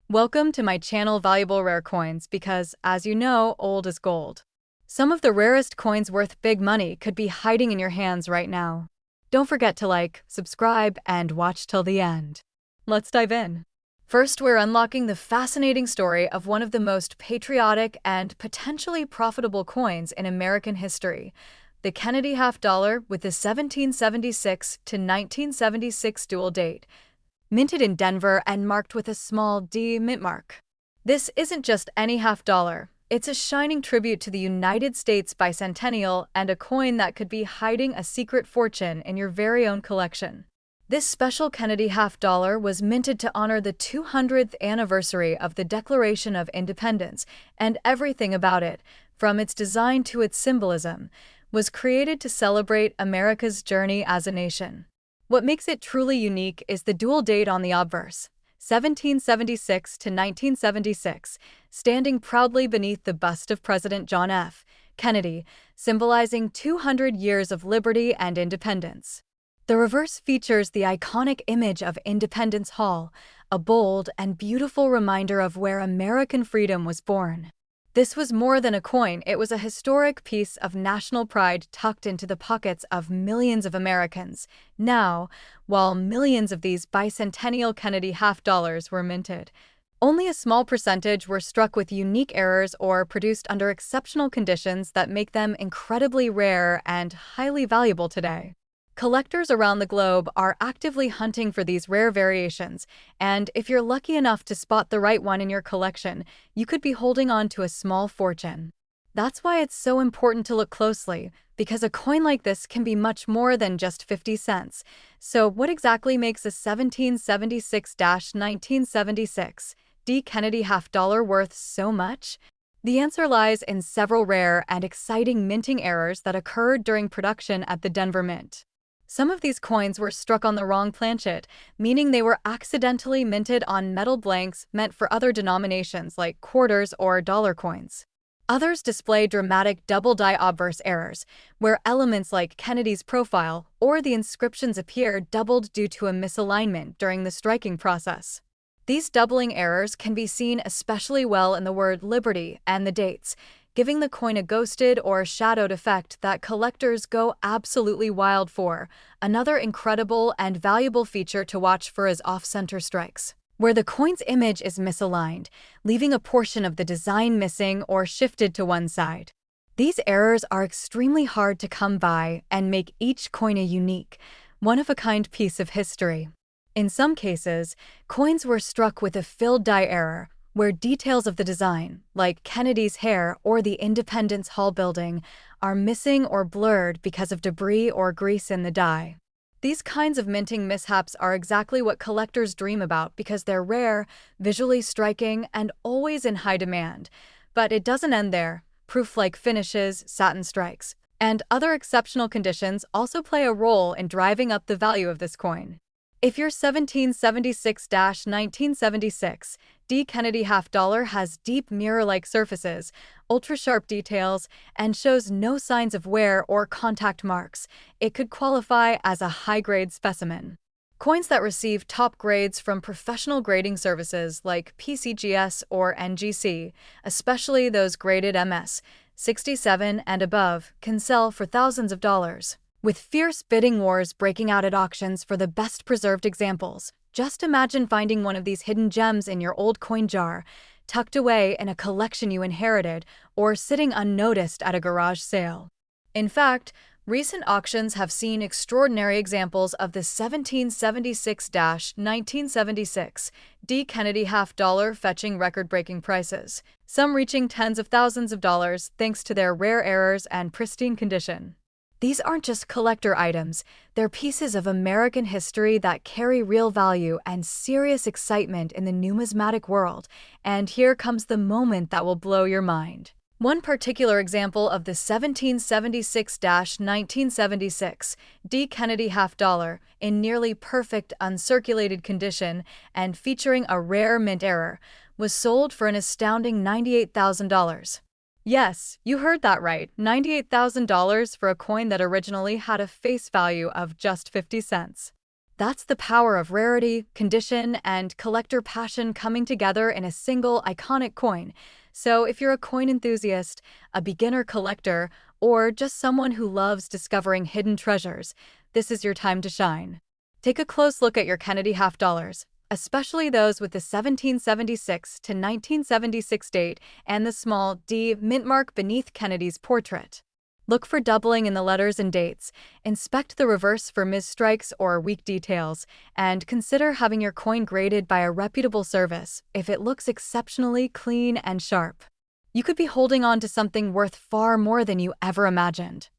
Welcome to my channel Valuable Rare Coins because, as you know, old is gold. Some of the rarest coins worth big money could be hiding in your hands right now. Don't forget to like, subscribe, and watch till the end. Let's dive in. First, we're unlocking the fascinating story of one of the most patriotic and potentially profitable coins in American history, the Kennedy half dollar with the 1776 to 1976 dual date, minted in Denver and marked with a small D mint mark. This isn't just any half dollar, it's a shining tribute to the United States bicentennial and a coin that could be hiding a secret fortune in your very own collection. This special Kennedy half dollar was minted to honor the 200th anniversary of the Declaration of Independence, and everything about it, from its design to its symbolism, was created to celebrate America's journey as a nation. What makes it truly unique is the dual date on the obverse, 1776 to 1976, standing proudly beneath the bust of President John F. Kennedy, symbolizing 200 years of liberty and independence. The reverse features the iconic image of Independence Hall, a bold and beautiful reminder of where American freedom was born. This was more than a coin, it was a historic piece of national pride tucked into the pockets of millions of Americans. Now, while millions of these bicentennial Kennedy half dollars were minted, only a small percentage were struck with unique errors or produced under exceptional conditions that make them incredibly rare and highly valuable today. Collectors around the globe are actively hunting for these rare variations, and if you're lucky enough to spot the right one in your collection, you could be holding on to a small fortune. That's why it's so important to look closely, because a coin like this can be much more than just 50 cents. So what exactly makes a 1776-1976 D. Kennedy half dollar worth so much? The answer lies in several rare and exciting minting errors that occurred during production at the Denver Mint. Some of these coins were struck on the wrong planchet, meaning they were accidentally minted on metal blanks meant for other denominations like quarters or dollar coins. Others display dramatic double-die obverse errors, where elements like Kennedy's profile or the inscriptions appear doubled due to a misalignment during the striking process. These doubling errors can be seen especially well in the word liberty and the dates, giving the coin a ghosted or shadowed effect that collectors go absolutely wild for. Another incredible and valuable feature to watch for is off-center strikes, where the coin's image is misaligned, leaving a portion of the design missing or shifted to one side. These errors are extremely hard to come by and make each coin a unique, one-of-a-kind piece of history. In some cases, coins were struck with a filled die error, where details of the design, like Kennedy's hair or the Independence Hall building, are missing or blurred because of debris or grease in the die. These kinds of minting mishaps are exactly what collectors dream about because they're rare, visually striking, and always in high demand. But it doesn't end there. Proof-like finishes, satin strikes, and other exceptional conditions also play a role in driving up the value of this coin. If your 1776-1976 D. Kennedy half dollar has deep mirror-like surfaces, ultra-sharp details, and shows no signs of wear or contact marks, it could qualify as a high-grade specimen. Coins that receive top grades from professional grading services like PCGS or NGC, especially those graded MS 67 and above, can sell for thousands of dollars. With fierce bidding wars breaking out at auctions for the best-preserved examples, just imagine finding one of these hidden gems in your old coin jar, tucked away in a collection you inherited, or sitting unnoticed at a garage sale. In fact, recent auctions have seen extraordinary examples of the 1776-1976 D. Kennedy half dollar fetching record-breaking prices, some reaching tens of thousands of dollars thanks to their rare errors and pristine condition. These aren't just collector items, they're pieces of American history that carry real value and serious excitement in the numismatic world, and here comes the moment that will blow your mind. One particular example of the 1776-1976 D. Kennedy half dollar, in nearly perfect uncirculated condition and featuring a rare mint error, was sold for an astounding $98,000. Yes, you heard that right, $98,000 for a coin that originally had a face value of just 50 cents. That's the power of rarity, condition, and collector passion coming together in a single iconic coin. So if you're a coin enthusiast, a beginner collector, or just someone who loves discovering hidden treasures, this is your time to shine. Take a close look at your Kennedy half dollars, especially those with the 1776 to 1976 date and the small D mint mark beneath Kennedy's portrait. Look for doubling in the letters and dates, inspect the reverse for misstrikes or weak details, and consider having your coin graded by a reputable service if it looks exceptionally clean and sharp. You could be holding on to something worth far more than you ever imagined.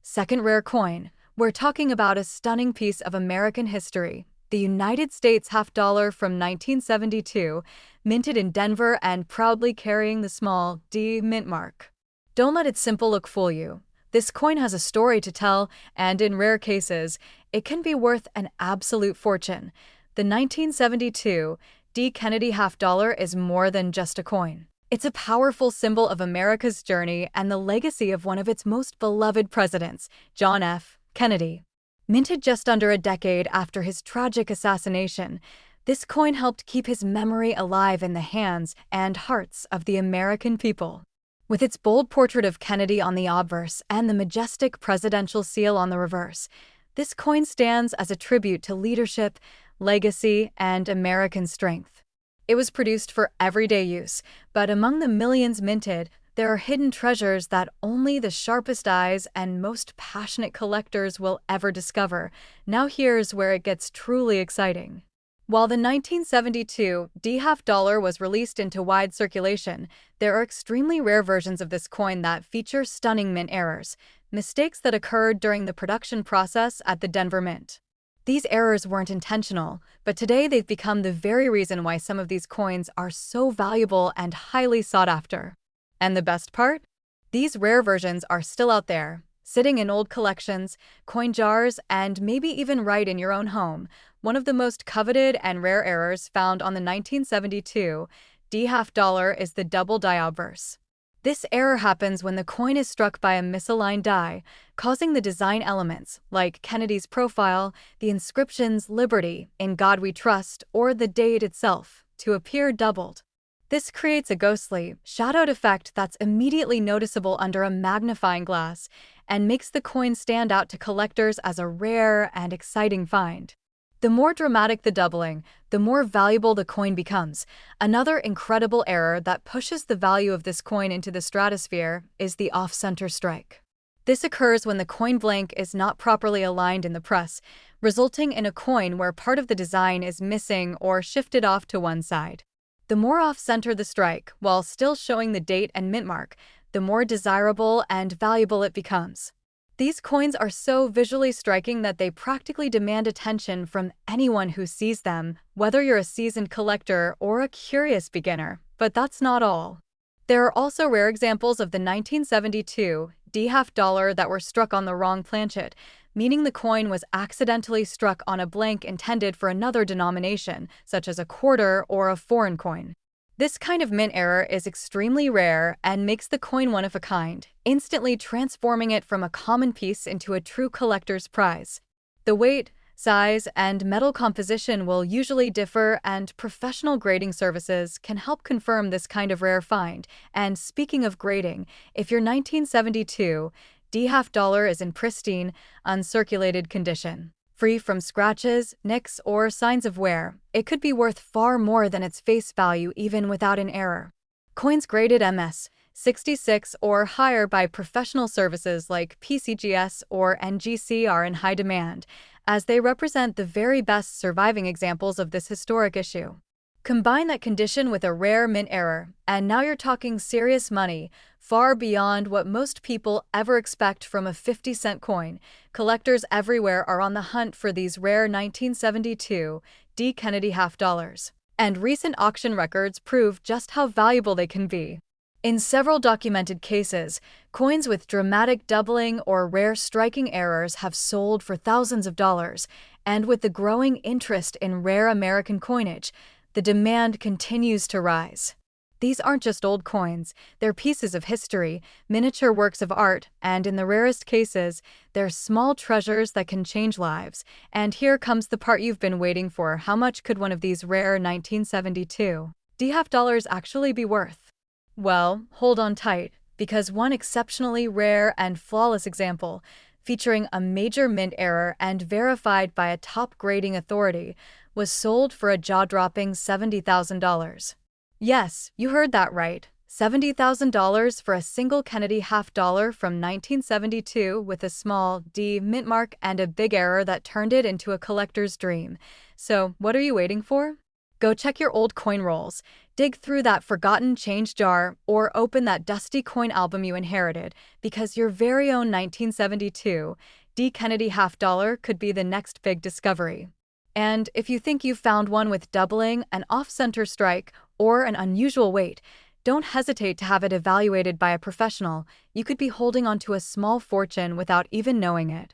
Second rare coin. We're talking about a stunning piece of American history, the United States half dollar from 1972, minted in Denver and proudly carrying the small D mint mark. Don't let its simple look fool you. This coin has a story to tell, and in rare cases, it can be worth an absolute fortune. The 1972 D. Kennedy half dollar is more than just a coin. It's a powerful symbol of America's journey and the legacy of one of its most beloved presidents, John F. Kennedy. Minted just under a decade after his tragic assassination, this coin helped keep his memory alive in the hands and hearts of the American people. With its bold portrait of Kennedy on the obverse and the majestic presidential seal on the reverse, this coin stands as a tribute to leadership, legacy, and American strength. It was produced for everyday use, but among the millions minted, there are hidden treasures that only the sharpest eyes and most passionate collectors will ever discover. Now here's where it gets truly exciting. While the 1972 D half dollar was released into wide circulation, there are extremely rare versions of this coin that feature stunning mint errors, mistakes that occurred during the production process at the Denver Mint. These errors weren't intentional, but today they've become the very reason why some of these coins are so valuable and highly sought after. And the best part? These rare versions are still out there, sitting in old collections, coin jars, and maybe even right in your own home. One of the most coveted and rare errors found on the 1972 D half dollar is the double die obverse. This error happens when the coin is struck by a misaligned die, causing the design elements, like Kennedy's profile, the inscriptions Liberty, In God We Trust, or the date itself, to appear doubled. This creates a ghostly, shadowed effect that's immediately noticeable under a magnifying glass and makes the coin stand out to collectors as a rare and exciting find. The more dramatic the doubling, the more valuable the coin becomes. Another incredible error that pushes the value of this coin into the stratosphere is the off-center strike. This occurs when the coin blank is not properly aligned in the press, resulting in a coin where part of the design is missing or shifted off to one side. The more off-center the strike, while still showing the date and mint mark, the more desirable and valuable it becomes. These coins are so visually striking that they practically demand attention from anyone who sees them, whether you're a seasoned collector or a curious beginner. But that's not all. There are also rare examples of the 1972 D half dollar that were struck on the wrong planchet, meaning the coin was accidentally struck on a blank intended for another denomination, such as a quarter or a foreign coin. This kind of mint error is extremely rare and makes the coin one of a kind, instantly transforming it from a common piece into a true collector's prize. The weight, size, and metal composition will usually differ, and professional grading services can help confirm this kind of rare find. And speaking of grading, if your 1972 D half dollar is in pristine, uncirculated condition, free from scratches, nicks, or signs of wear, it could be worth far more than its face value even without an error. Coins graded MS 66 or higher by professional services like PCGS or NGC are in high demand, as they represent the very best surviving examples of this historic issue. Combine that condition with a rare mint error, and now you're talking serious money, far beyond what most people ever expect from a 50-cent coin. Collectors everywhere are on the hunt for these rare 1972 D. Kennedy half dollars, and recent auction records prove just how valuable they can be. In several documented cases, coins with dramatic doubling or rare striking errors have sold for thousands of dollars, and with the growing interest in rare American coinage, the demand continues to rise. These aren't just old coins, they're pieces of history, miniature works of art, and in the rarest cases, they're small treasures that can change lives. And here comes the part you've been waiting for. How much could one of these rare 1972 D-half dollars actually be worth? Well, hold on tight, because one exceptionally rare and flawless example, featuring a major mint error and verified by a top grading authority, was sold for a jaw-dropping $70,000. Yes, you heard that right. $70,000 for a single Kennedy half dollar from 1972 with a small D mint mark and a big error that turned it into a collector's dream. So, what are you waiting for? Go check your old coin rolls, dig through that forgotten change jar, or open that dusty coin album you inherited, because your very own 1972 D Kennedy half dollar could be the next big discovery. And if you think you've found one with doubling, an off-center strike, or an unusual weight, don't hesitate to have it evaluated by a professional. You could be holding onto a small fortune without even knowing it.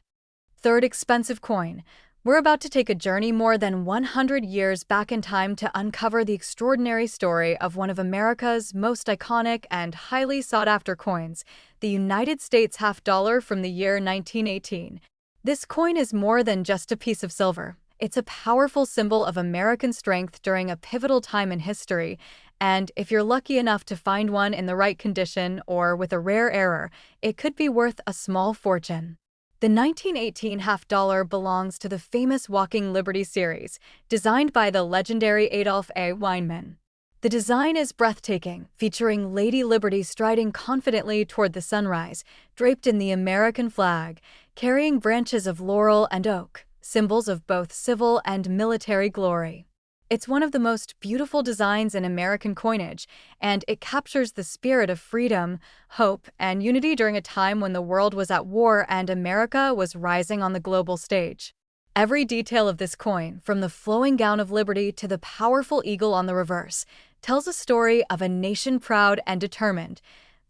Third expensive coin. We're about to take a journey more than 100 years back in time to uncover the extraordinary story of one of America's most iconic and highly sought-after coins, the United States half dollar from the year 1918. This coin is more than just a piece of silver. It's a powerful symbol of American strength during a pivotal time in history, and if you're lucky enough to find one in the right condition or with a rare error, it could be worth a small fortune. The 1918 half dollar belongs to the famous Walking Liberty series, designed by the legendary Adolph A. Weinman. The design is breathtaking, featuring Lady Liberty striding confidently toward the sunrise, draped in the American flag, carrying branches of laurel and oak, symbols of both civil and military glory. It's one of the most beautiful designs in American coinage, and it captures the spirit of freedom, hope, and unity during a time when the world was at war and America was rising on the global stage. Every detail of this coin, from the flowing gown of liberty to the powerful eagle on the reverse, tells a story of a nation proud and determined.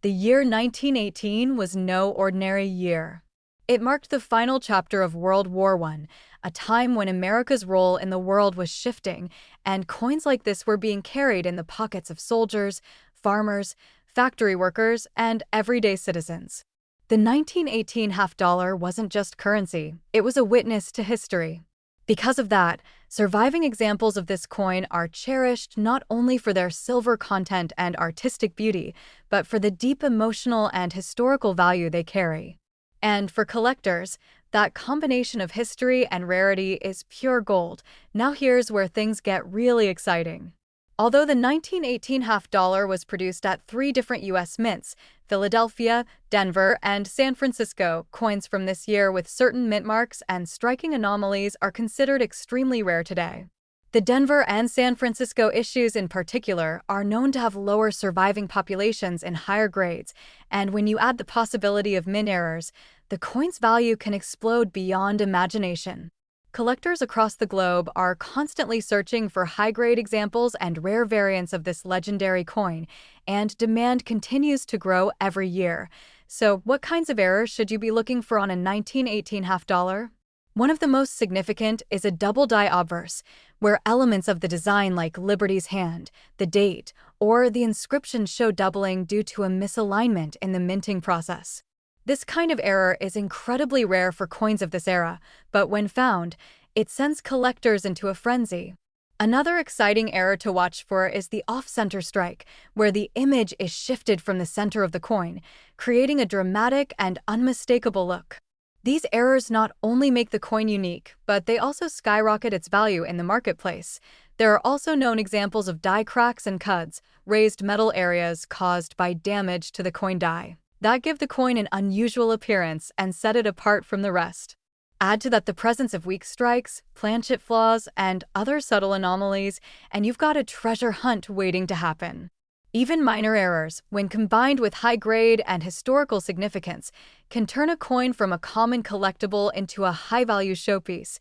The year 1918 was no ordinary year. It marked the final chapter of World War I, a time when America's role in the world was shifting, and coins like this were being carried in the pockets of soldiers, farmers, factory workers, and everyday citizens. The 1918 half dollar wasn't just currency, it was a witness to history. Because of that, surviving examples of this coin are cherished not only for their silver content and artistic beauty, but for the deep emotional and historical value they carry. And for collectors, that combination of history and rarity is pure gold. Now here's where things get really exciting. Although the 1918 half dollar was produced at 3 different U.S. mints, Philadelphia, Denver, and San Francisco, coins from this year with certain mint marks and striking anomalies are considered extremely rare today. The Denver and San Francisco issues in particular are known to have lower surviving populations in higher grades, and when you add the possibility of mint errors, the coin's value can explode beyond imagination. Collectors across the globe are constantly searching for high-grade examples and rare variants of this legendary coin, and demand continues to grow every year. So, what kinds of errors should you be looking for on a 1918 half dollar? One of the most significant is a double die obverse, where elements of the design like Liberty's hand, the date, or the inscription show doubling due to a misalignment in the minting process. This kind of error is incredibly rare for coins of this era, but when found, it sends collectors into a frenzy. Another exciting error to watch for is the off-center strike, where the image is shifted from the center of the coin, creating a dramatic and unmistakable look. These errors not only make the coin unique, but they also skyrocket its value in the marketplace. There are also known examples of die cracks and cuds, raised metal areas caused by damage to the coin die, that give the coin an unusual appearance and set it apart from the rest. Add to that the presence of weak strikes, planchet flaws, and other subtle anomalies, and you've got a treasure hunt waiting to happen. Even minor errors, when combined with high grade and historical significance, can turn a coin from a common collectible into a high-value showpiece.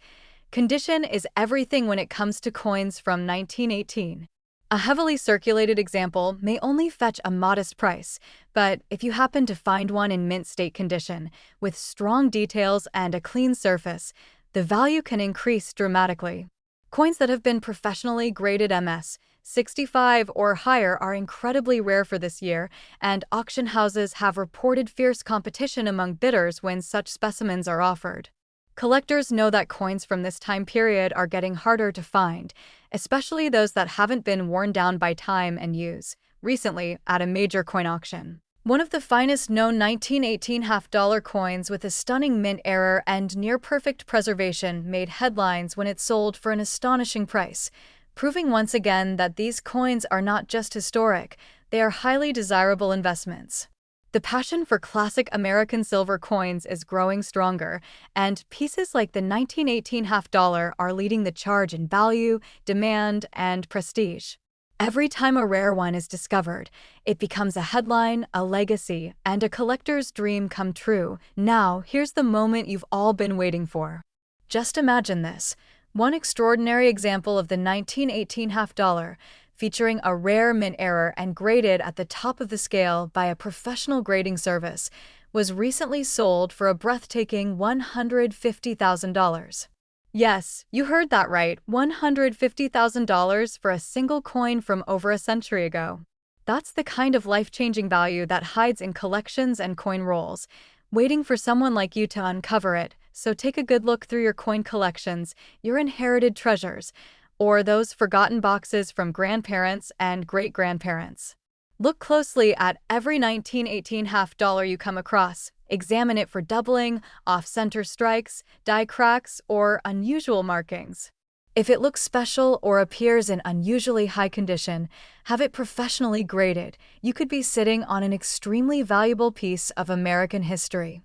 Condition is everything when it comes to coins from 1918. A heavily circulated example may only fetch a modest price, but if you happen to find one in mint state condition, with strong details and a clean surface, the value can increase dramatically. Coins that have been professionally graded MS, 65 or higher are incredibly rare for this year, and auction houses have reported fierce competition among bidders when such specimens are offered. Collectors know that coins from this time period are getting harder to find, especially those that haven't been worn down by time and use. Recently, at a major coin auction, one of the finest known 1918 half-dollar coins with a stunning mint error and near-perfect preservation made headlines when it sold for an astonishing price, proving once again that these coins are not just historic, they are highly desirable investments. The passion for classic American silver coins is growing stronger, and pieces like the 1918 half-dollar are leading the charge in value, demand, and prestige. Every time a rare one is discovered, it becomes a headline, a legacy, and a collector's dream come true. Now, here's the moment you've all been waiting for. Just imagine this. One extraordinary example of the 1918 half-dollar, featuring a rare mint error and graded at the top of the scale by a professional grading service, was recently sold for a breathtaking $150,000. Yes, you heard that right, $150,000 for a single coin from over a century ago. That's the kind of life-changing value that hides in collections and coin rolls, waiting for someone like you to uncover it. So take a good look through your coin collections, your inherited treasures, or those forgotten boxes from grandparents and great-grandparents. Look closely at every 1918 half-dollar you come across. Examine it for doubling, off-center strikes, die cracks, or unusual markings. If it looks special or appears in unusually high condition, have it professionally graded. You could be sitting on an extremely valuable piece of American history.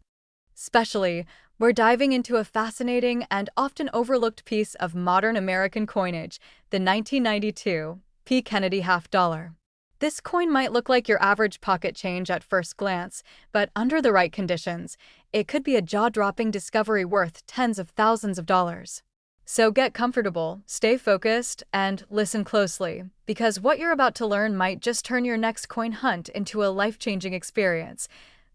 Especially, we're diving into a fascinating and often overlooked piece of modern American coinage, the 1992 P. Kennedy half-dollar. This coin might look like your average pocket change at first glance, but under the right conditions, it could be a jaw-dropping discovery worth tens of thousands of dollars. So get comfortable, stay focused, and listen closely, because what you're about to learn might just turn your next coin hunt into a life-changing experience.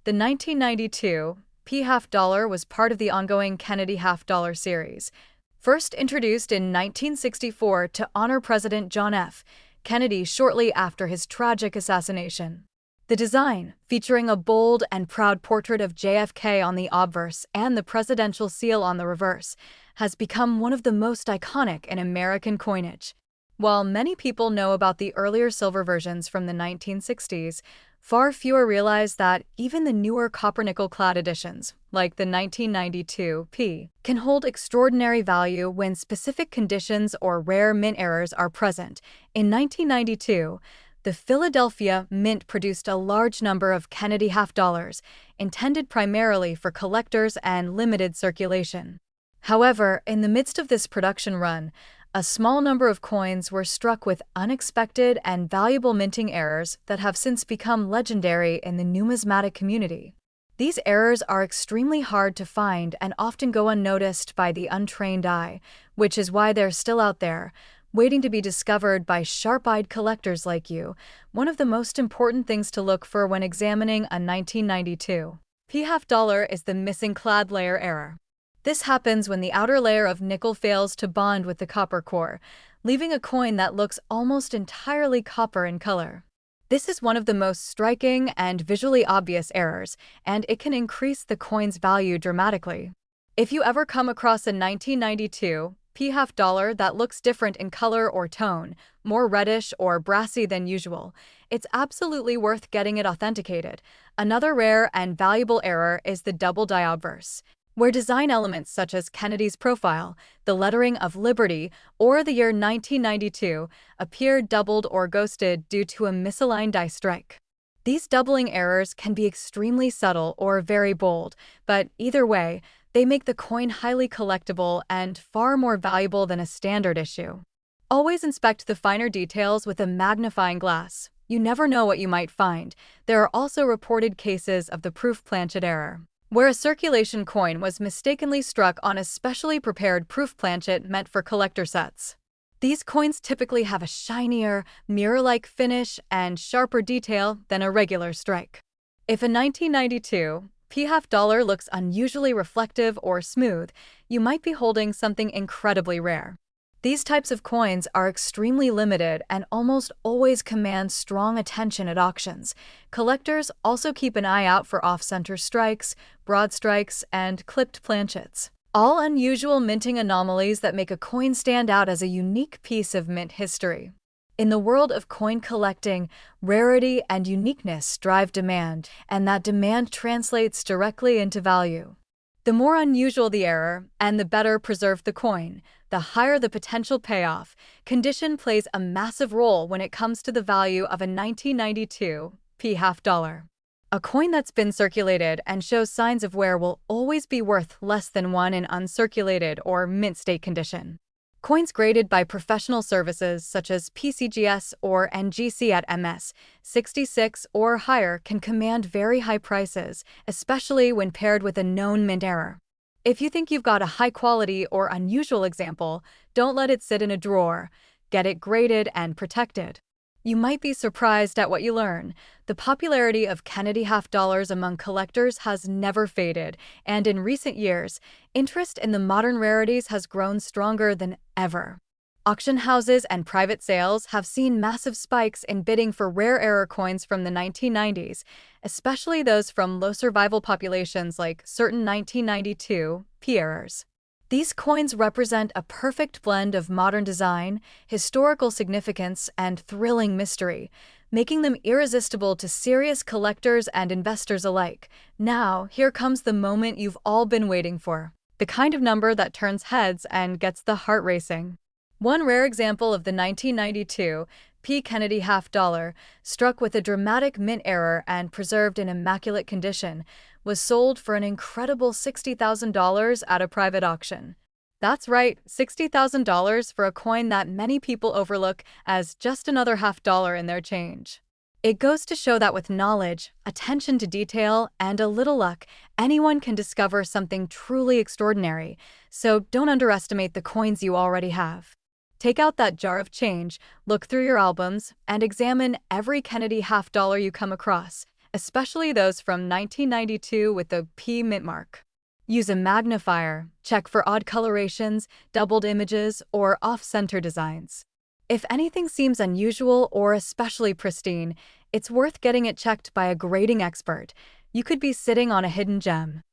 The 1992 P half-dollar was part of the ongoing Kennedy half-dollar series, first introduced in 1964 to honor President John F. Kennedy shortly after his tragic assassination. The design, featuring a bold and proud portrait of JFK on the obverse and the presidential seal on the reverse, has become one of the most iconic in American coinage. While many people know about the earlier silver versions from the 1960s, far fewer realize that even the newer copper-nickel-clad editions, like the 1992 P, can hold extraordinary value when specific conditions or rare mint errors are present. In 1992, the Philadelphia Mint produced a large number of Kennedy half-dollars, intended primarily for collectors and limited circulation. However, in the midst of this production run, a small number of coins were struck with unexpected and valuable minting errors that have since become legendary in the numismatic community. These errors are extremely hard to find and often go unnoticed by the untrained eye, which is why they're still out there, waiting to be discovered by sharp-eyed collectors like you. One of the most important things to look for when examining a 1992 P half-dollar is the missing clad layer error. This happens when the outer layer of nickel fails to bond with the copper core, leaving a coin that looks almost entirely copper in color. This is one of the most striking and visually obvious errors, and it can increase the coin's value dramatically. If you ever come across a 1992 P half-dollar that looks different in color or tone, more reddish or brassy than usual, it's absolutely worth getting it authenticated. Another rare and valuable error is the double die obverse, where design elements such as Kennedy's profile, the lettering of Liberty, or the year 1992 appear doubled or ghosted due to a misaligned die strike. These doubling errors can be extremely subtle or very bold, but either way, they make the coin highly collectible and far more valuable than a standard issue. Always inspect the finer details with a magnifying glass. You never know what you might find. There are also reported cases of the proof planchet error, where a circulation coin was mistakenly struck on a specially prepared proof planchet meant for collector sets. These coins typically have a shinier, mirror-like finish and sharper detail than a regular strike. If a 1992 P half-dollar looks unusually reflective or smooth, you might be holding something incredibly rare. These types of coins are extremely limited and almost always command strong attention at auctions. Collectors also keep an eye out for off-center strikes, broad strikes, and clipped planchets. All unusual minting anomalies that make a coin stand out as a unique piece of mint history. In the world of coin collecting, rarity and uniqueness drive demand, and that demand translates directly into value. The more unusual the error, and the better preserved the coin, the higher the potential payoff. Condition plays a massive role when it comes to the value of a 1992 p half dollar. A coin that's been circulated and shows signs of wear will always be worth less than one in uncirculated or mint state condition. Coins graded by professional services such as PCGS or NGC at MS 66 or higher can command very high prices, especially when paired with a known mint error. If you think you've got a high-quality or unusual example, don't let it sit in a drawer. Get it graded and protected. You might be surprised at what you learn. The popularity of Kennedy half dollars among collectors has never faded, and in recent years, interest in the modern rarities has grown stronger than ever. Auction houses and private sales have seen massive spikes in bidding for rare error coins from the 1990s, especially those from low survival populations like certain 1992 p errors. These coins represent a perfect blend of modern design, historical significance, and thrilling mystery, making them irresistible to serious collectors and investors alike. Now, here comes the moment you've all been waiting for. The kind of number that turns heads and gets the heart racing. One rare example of the 1992 P. Kennedy half dollar, struck with a dramatic mint error and preserved in immaculate condition, was sold for an incredible $60,000 at a private auction. That's right, $60,000 for a coin that many people overlook as just another half dollar in their change. It goes to show that with knowledge, attention to detail, and a little luck, anyone can discover something truly extraordinary, so don't underestimate the coins you already have. Take out that jar of change, look through your albums, and examine every Kennedy half dollar you come across, especially those from 1992 with the P mint mark. Use a magnifier, check for odd colorations, doubled images, or off-center designs. If anything seems unusual or especially pristine, it's worth getting it checked by a grading expert. You could be sitting on a hidden gem.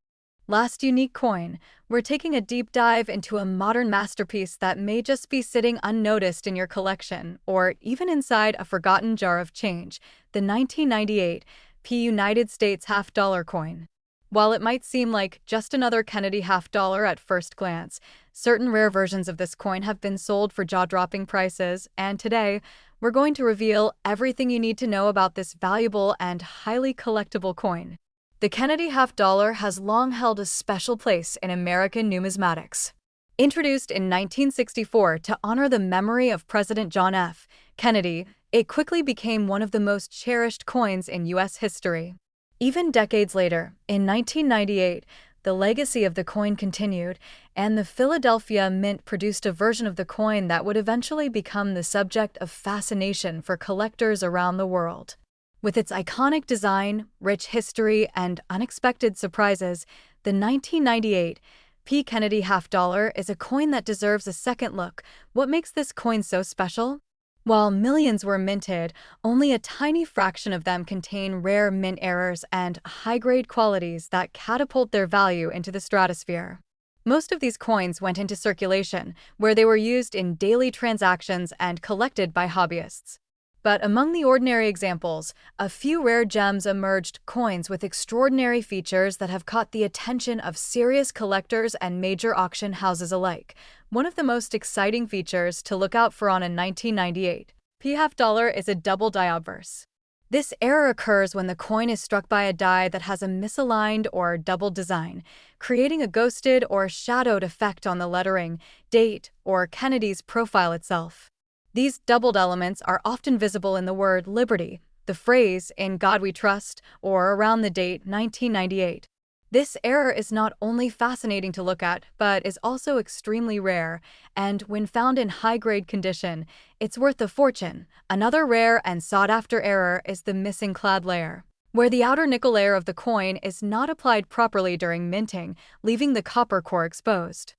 Last unique coin, we're taking a deep dive into a modern masterpiece that may just be sitting unnoticed in your collection, or even inside a forgotten jar of change, the 1998 P United States half dollar coin. While it might seem like just another Kennedy half dollar at first glance, certain rare versions of this coin have been sold for jaw-dropping prices, and today, we're going to reveal everything you need to know about this valuable and highly collectible coin. The Kennedy half dollar has long held a special place in American numismatics. Introduced in 1964 to honor the memory of President John F. Kennedy, it quickly became one of the most cherished coins in U.S. history. Even decades later, in 1998, the legacy of the coin continued, and the Philadelphia Mint produced a version of the coin that would eventually become the subject of fascination for collectors around the world. With its iconic design, rich history, and unexpected surprises, the 1998 P. Kennedy half dollar is a coin that deserves a second look. What makes this coin so special? While millions were minted, only a tiny fraction of them contain rare mint errors and high-grade qualities that catapult their value into the stratosphere. Most of these coins went into circulation, where they were used in daily transactions and collected by hobbyists. But among the ordinary examples, a few rare gems emerged, coins with extraordinary features that have caught the attention of serious collectors and major auction houses alike. One of the most exciting features to look out for on a 1998 P half dollar is a double die obverse. This error occurs when the coin is struck by a die that has a misaligned or doubled design, creating a ghosted or shadowed effect on the lettering, date, or Kennedy's profile itself. These doubled elements are often visible in the word liberty, the phrase "in God we trust," or around the date 1998. This error is not only fascinating to look at, but is also extremely rare, and when found in high-grade condition, it's worth a fortune. Another rare and sought-after error is the missing clad layer, where the outer nickel layer of the coin is not applied properly during minting, leaving the copper core exposed.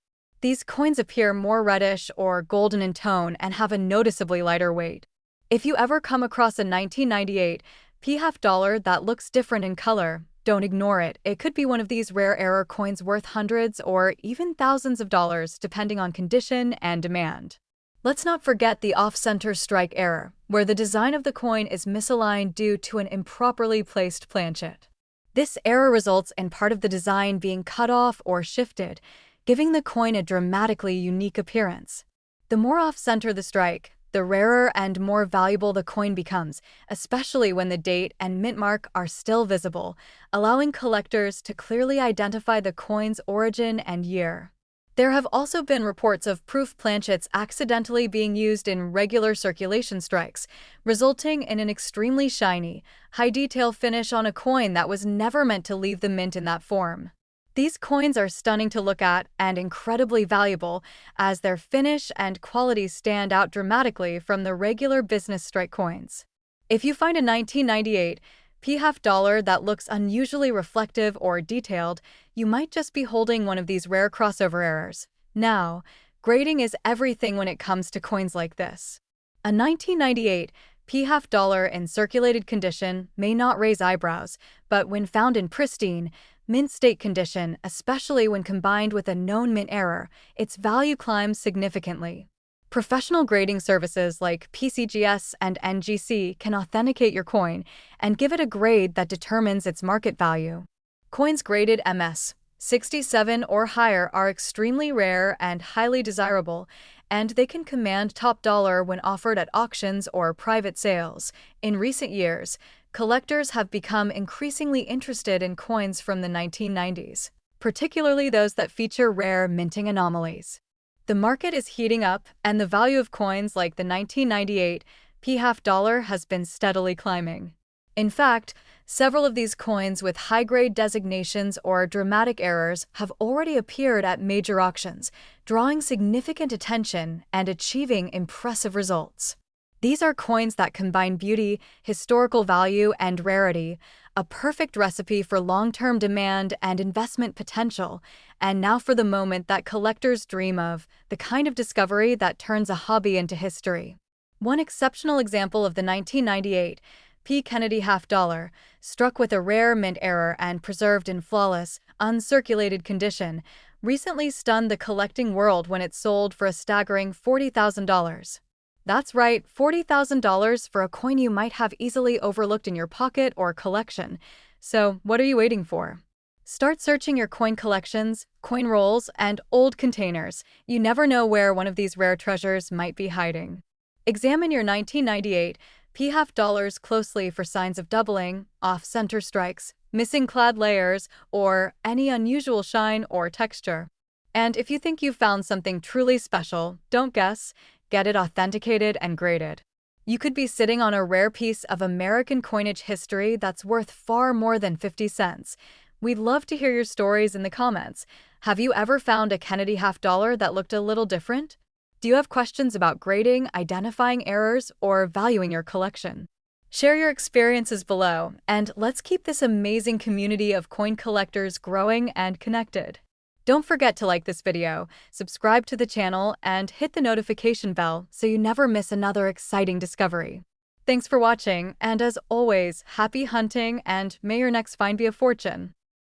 These coins appear more reddish or golden in tone and have a noticeably lighter weight. If you ever come across a 1998 p-half dollar that looks different in color, don't ignore it. It could be one of these rare error coins worth hundreds or even thousands of dollars depending on condition and demand. Let's not forget the off-center strike error, where the design of the coin is misaligned due to an improperly placed planchet. This error results in part of the design being cut off or shifted, giving the coin a dramatically unique appearance. The more off-center the strike, the rarer and more valuable the coin becomes, especially when the date and mint mark are still visible, allowing collectors to clearly identify the coin's origin and year. There have also been reports of proof planchets accidentally being used in regular circulation strikes, resulting in an extremely shiny, high-detail finish on a coin that was never meant to leave the mint in that form. These coins are stunning to look at and incredibly valuable, as their finish and quality stand out dramatically from the regular business strike coins. If you find a 1998 p-half dollar that looks unusually reflective or detailed, you might just be holding one of these rare crossover errors. Now, grading is everything when it comes to coins like this. A 1998 p-half dollar in circulated condition may not raise eyebrows, but when found in pristine, mint state condition, especially when combined with a known mint error, its value climbs significantly. Professional grading services like PCGS and NGC can authenticate your coin and give it a grade that determines its market value. Coins graded MS 67 or higher are extremely rare and highly desirable, and they can command top dollar when offered at auctions or private sales. In recent years, collectors have become increasingly interested in coins from the 1990s, particularly those that feature rare minting anomalies. The market is heating up, and the value of coins like the 1998 p-half dollar has been steadily climbing. In fact, several of these coins with high-grade designations or dramatic errors have already appeared at major auctions, drawing significant attention and achieving impressive results. These are coins that combine beauty, historical value, and rarity, a perfect recipe for long-term demand and investment potential. And now for the moment that collectors dream of, the kind of discovery that turns a hobby into history. One exceptional example of the 1998 P. Kennedy half dollar, struck with a rare mint error and preserved in flawless, uncirculated condition, recently stunned the collecting world when it sold for a staggering $40,000. That's right, $40,000 for a coin you might have easily overlooked in your pocket or collection. So, what are you waiting for? Start searching your coin collections, coin rolls, and old containers. You never know where one of these rare treasures might be hiding. Examine your 1998 p-half dollars closely for signs of doubling, off-center strikes, missing clad layers, or any unusual shine or texture. And if you think you've found something truly special, don't guess. Get it authenticated and graded. You could be sitting on a rare piece of American coinage history that's worth far more than 50 cents. We'd love to hear your stories in the comments. Have you ever found a Kennedy half dollar that looked a little different? Do you have questions about grading, identifying errors, or valuing your collection? Share your experiences below, and let's keep this amazing community of coin collectors growing and connected. Don't forget to like this video, subscribe to the channel, and hit the notification bell so you never miss another exciting discovery. Thanks for watching, and as always, happy hunting and may your next find be a fortune.